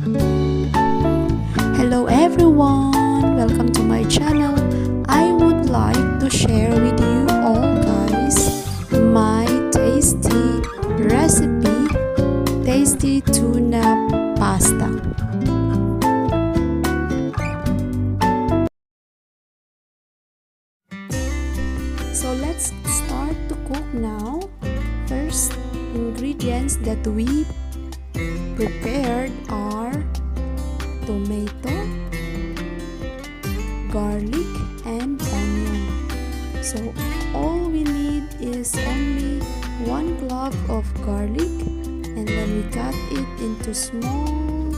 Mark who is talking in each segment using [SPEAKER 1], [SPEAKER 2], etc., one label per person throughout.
[SPEAKER 1] Hello everyone! Welcome to my channel. I would like to share with you all guys my tasty recipe, tasty tuna pasta. So let's start to cook now. First ingredients that we prepared are tomato, garlic, and onion. So all we need is only 1 clove of garlic, and then we cut it into small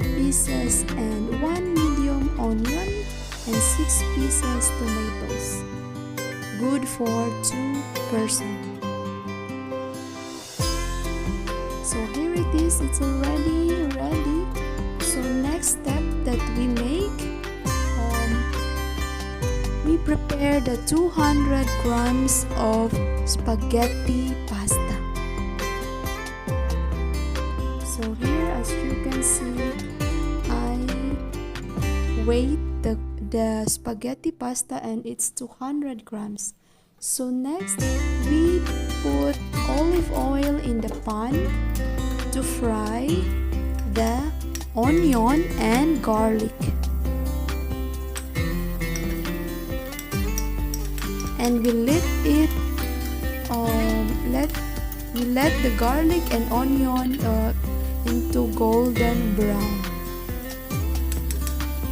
[SPEAKER 1] pieces, and 1 medium onion and 6 pieces tomatoes. Good for 2 persons. So here it is, it's already ready. So next step that we make, we prepare the 200 grams of spaghetti pasta. So here, as you can see, I weighed the spaghetti pasta and it's 200 grams. So next, we put olive oil in the pan to fry the onion and garlic. And we let it let the garlic and onion into golden brown.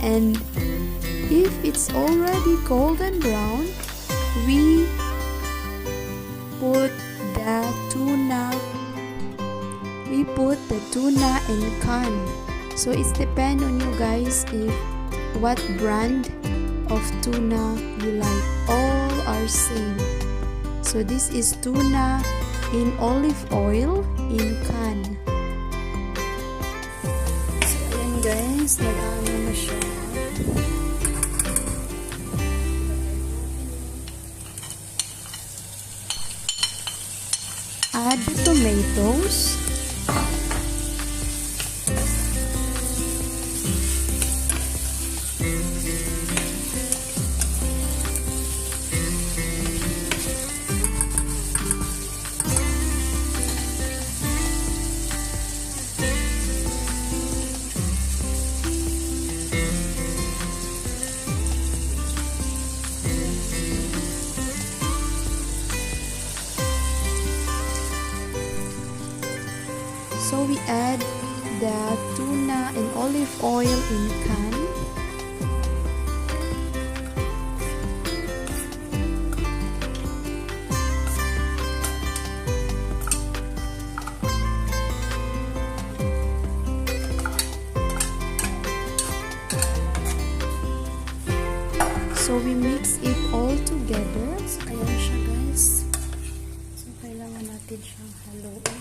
[SPEAKER 1] And if it's already golden brown, we put the tuna in can. So it's depend on you guys if what brand of tuna you like. All are same. So this is tuna in olive oil in can. So ayan guys, nag-ano na siya. Add the tomatoes. So we add the tuna and olive oil in can. So we mix it all together. So ayan siya guys. So kailangan natin siyang haluin.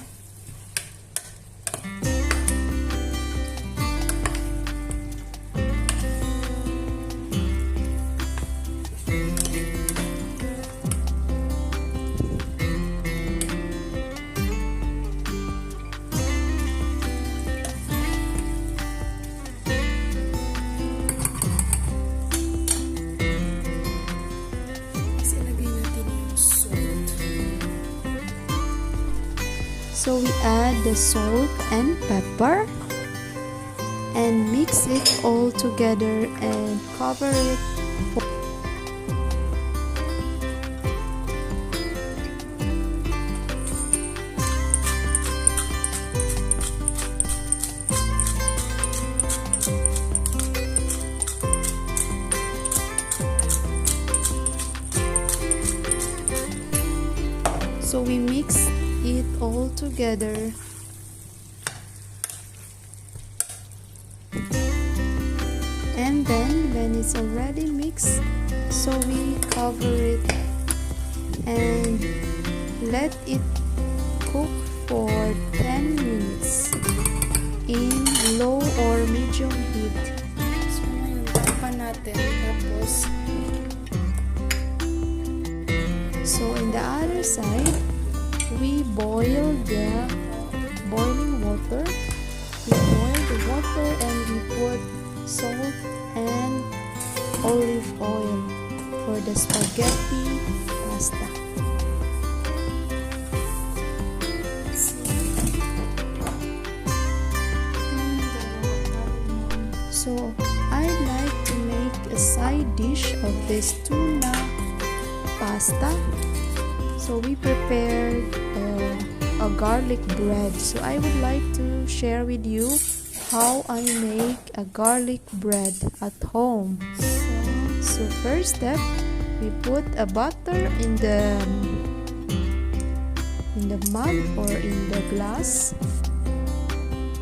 [SPEAKER 1] So we add the salt and pepper and mix it all together and cover it. So we mix it all together. And then when it's already mixed, so we cover it and let it cook for 10 minutes in low or medium heat. So ngayon, tapan natin. Tapos, so in the other side, we boil the boiling water. We boil the butter and we put salt and olive oil for the spaghetti pasta. So I like to make a side dish of this tuna pasta. So we prepared a garlic bread. So I would like to share with you how I make a garlic bread at home. So first step, we put a butter in the mug or in the glass,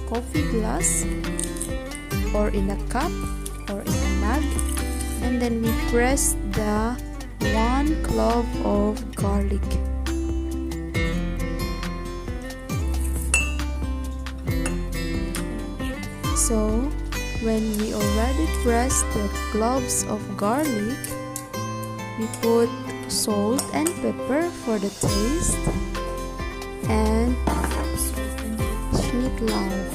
[SPEAKER 1] coffee glass, or in a cup or in a mug, and then we press the 1 clove of garlic. So when we already press the cloves of garlic, we put salt and pepper for the taste and Schnittlauch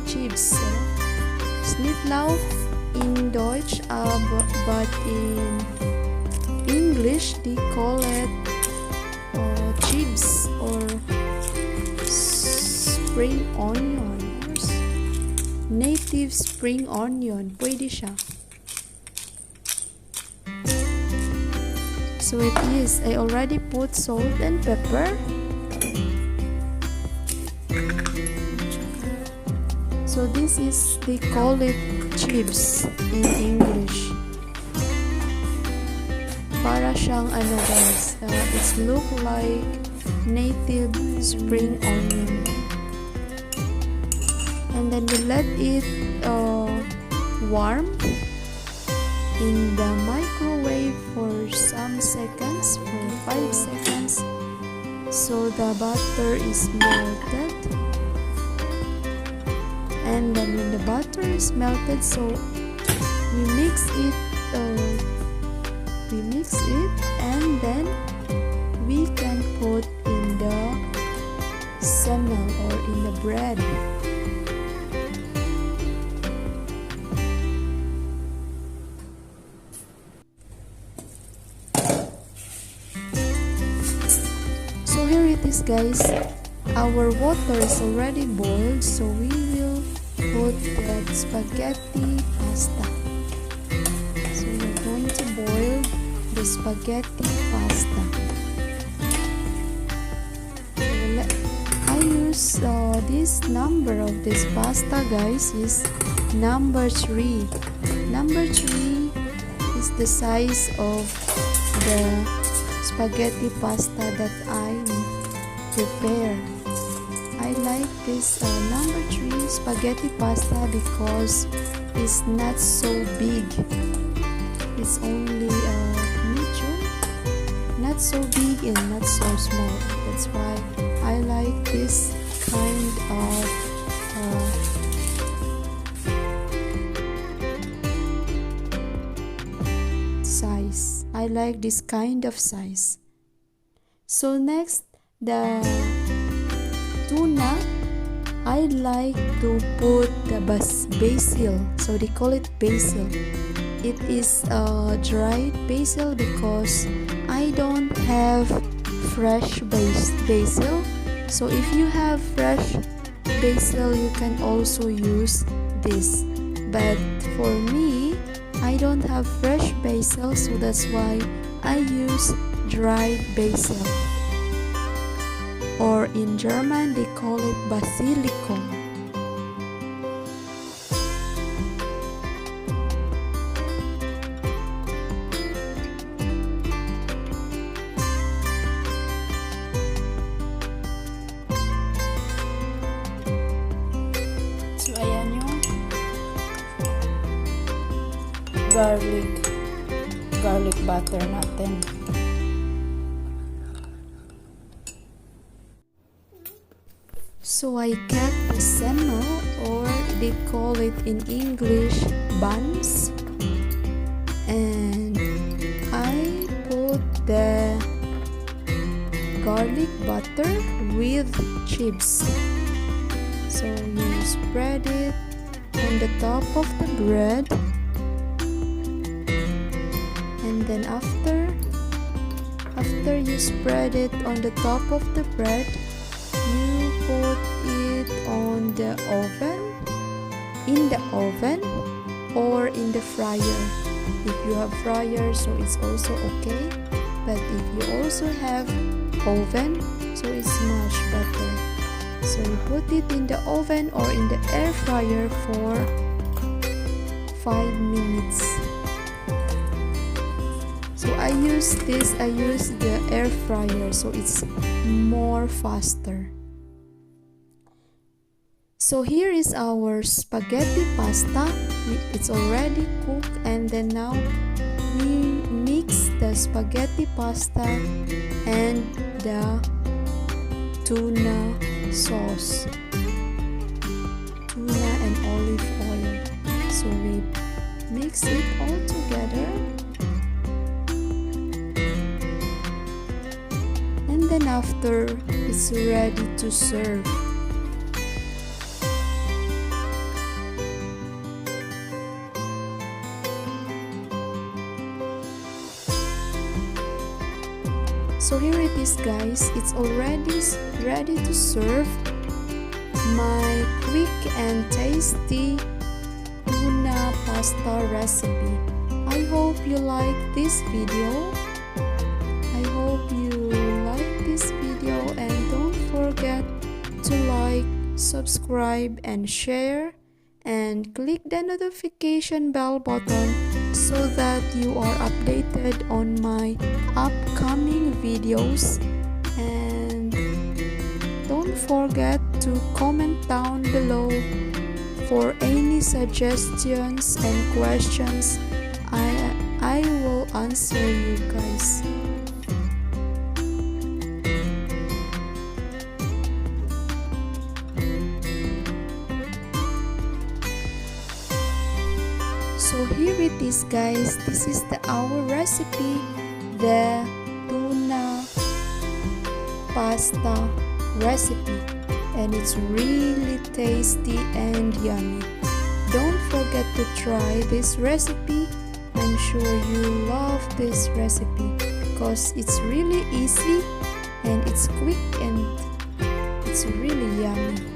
[SPEAKER 1] chips. Schnittlauch in Deutsch, but in English they call it chips or spring onion, native spring onion, pwede siya. So it is, I already put salt and pepper. So this is, they call it chips in English. Para siyang ano guys, it's look like native spring onion. And then we let it warm in the microwave for some seconds, for 5 seconds, so the butter is melted. And then when the butter is melted, so we mix it and then we can put in the semmel or in the bread. So here it is guys, our water is already boiled, so we will put the spaghetti pasta. So we're going to boil the spaghetti pasta. So I use this number of this pasta guys is number 3. Number 3 is the size of the spaghetti pasta that I prepare. I like this number 3 spaghetti pasta because it's not so big. It's only medium, not so big and not so small. That's why I like this kind of size. I like this kind of size. So next, the tuna, I like to put the basil. So they call it basil. It is dried basil because I don't have fresh basil. So if you have fresh basil, you can also use this. But for me, I don't have fresh basil, so that's why I use dried basil. Or in German, they call it Basilikum. So ayan yung garlic butter natin. So I cut the semmel, or they call it in English buns, and I put the garlic butter with chips. So you spread it on the top of the bread, and then after you spread it on the top of the bread, you put it on the oven, in the oven or in the fryer. If you have fryer, so it's also okay, but if you also have oven, so it's much better. So you put it in the oven or in the air fryer for 5 minutes. So I use the air fryer, so it's more faster. So here is our spaghetti pasta. It's already cooked, and then now we mix the spaghetti pasta and the tuna sauce, tuna and olive oil. So we mix it all together, and then after it's ready to serve. So here it is, guys. It's already ready to serve. My quick and tasty tuna pasta recipe. I hope you like this video. I hope you like this video, and don't forget to like, subscribe, and share, and click the notification bell button so that you are updated on my upcoming videos. And don't forget to comment down below for any suggestions and questions. I will answer you guys. So here it is, guys. This is our recipe, the tuna pasta recipe, and it's really tasty and yummy. Don't forget to try this recipe. I'm sure you love this recipe because it's really easy and it's quick and it's really yummy.